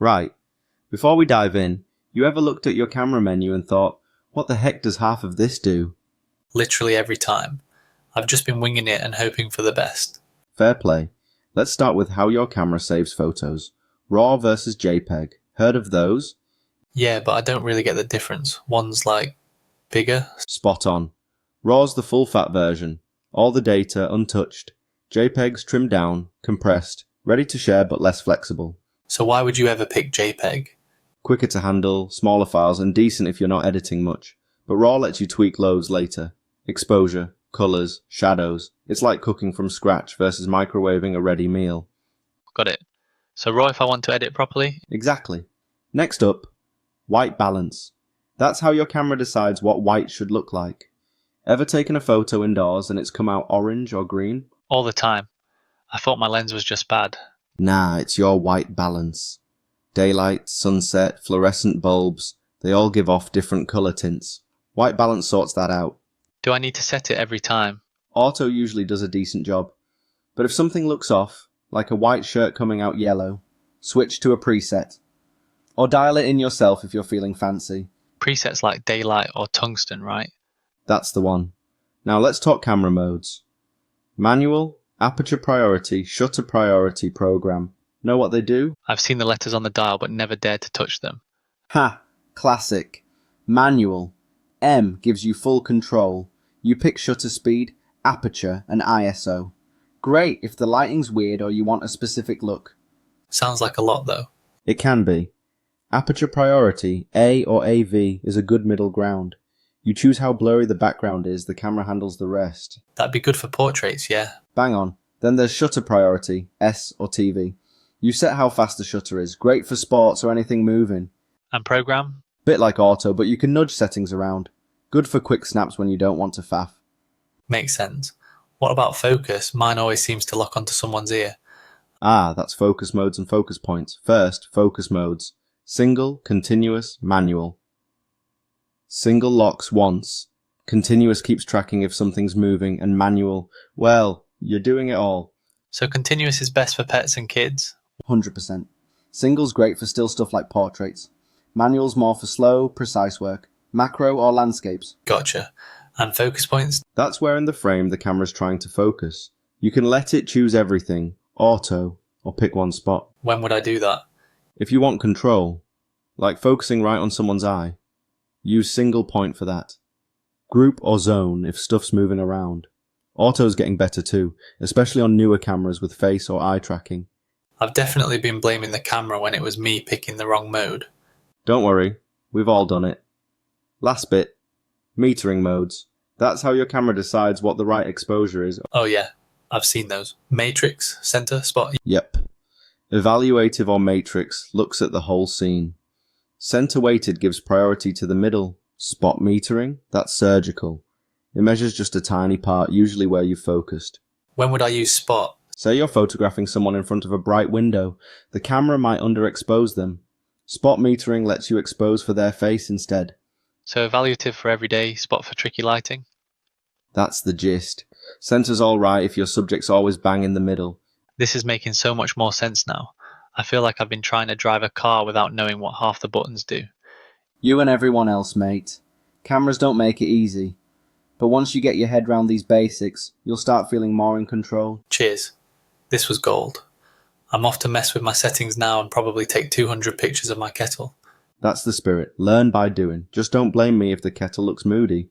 Right. Before we dive in, you ever looked at your camera menu and thought, what the heck does half of this do? Literally every time. I've just been winging it and hoping for the best. Fair play. Let's start with how your camera saves photos. RAW versus JPEG. Heard of those? Yeah, but I don't really get the difference. One's like bigger. Spot on. RAW's the full fat version. All the data untouched. JPEG's trimmed down, compressed, ready to share but less flexible. So why would you ever pick JPEG? Quicker to handle, smaller files, and decent if you're not editing much. But RAW lets you tweak loads later. Exposure, colors, shadows. It's like cooking from scratch versus microwaving a ready meal. Got it. So RAW if I want to edit properly? Exactly. Next up, white balance. That's how your camera decides what white should look like. Ever taken a photo indoors and it's come out orange or green? All the time. I thought my lens was just bad. Nah, it's your white balance. Daylight, sunset, fluorescent bulbs, they all give off different colour tints. White balance sorts that out. Do I need to set it every time? Auto usually does a decent job. But if something looks off, like a white shirt coming out yellow, switch to a preset. Or dial it in yourself if you're feeling fancy. Presets like daylight or tungsten, right? That's the one. Now let's talk camera modes. Manual, aperture priority, shutter priority program. Know what they do? I've seen the letters on the dial but never dared to touch them. Ha! Classic. Manual. M gives you full control. You pick shutter speed, aperture, and ISO. Great if the lighting's weird or you want a specific look. Sounds like a lot though. It can be. Aperture priority, A or AV, is a good middle ground. You choose how blurry the background is, the camera handles the rest. That'd be good for portraits, yeah. Bang on. Then there's shutter priority, S or TV. You set how fast the shutter is, great for sports or anything moving. And program? Bit like auto, but you can nudge settings around. Good for quick snaps when you don't want to faff. Makes sense. What about focus? Mine always seems to lock onto someone's ear. Ah, that's focus modes and focus points. First, focus modes. Single, continuous, manual. Single locks once. Continuous keeps tracking if something's moving, and manual, well, you're doing it all. So continuous is best for pets and kids? 100%. Single's great for still stuff like portraits. Manual's more for slow, precise work. Macro or landscapes. Gotcha. And focus points? That's where in the frame the camera's trying to focus. You can let it choose everything, auto, or pick one spot. When would I do that? If you want control, like focusing right on someone's eye, use single point for that. Group or zone if stuff's moving around. Auto's getting better too, especially on newer cameras with face or eye tracking. I've definitely been blaming the camera when it was me picking the wrong mode. Don't worry, we've all done it. Last bit, metering modes. That's how your camera decides what the right exposure is. Oh yeah, I've seen those. Matrix, center, spot. Yep. Evaluative or matrix looks at the whole scene. Center weighted gives priority to the middle. Spot metering, that's surgical. It measures just a tiny part, usually where you've focused. When would I use spot? Say you're photographing someone in front of a bright window. The camera might underexpose them. Spot metering lets you expose for their face instead. So evaluative for everyday, spot for tricky lighting? That's the gist. Center's alright if your subject's always bang in the middle. This is making so much more sense now. I feel like I've been trying to drive a car without knowing what half the buttons do. You and everyone else, mate. Cameras don't make it easy. But once you get your head round these basics, you'll start feeling more in control. Cheers. This was gold. I'm off to mess with my settings now and probably take 200 pictures of my kettle. That's the spirit. Learn by doing. Just don't blame me if the kettle looks moody.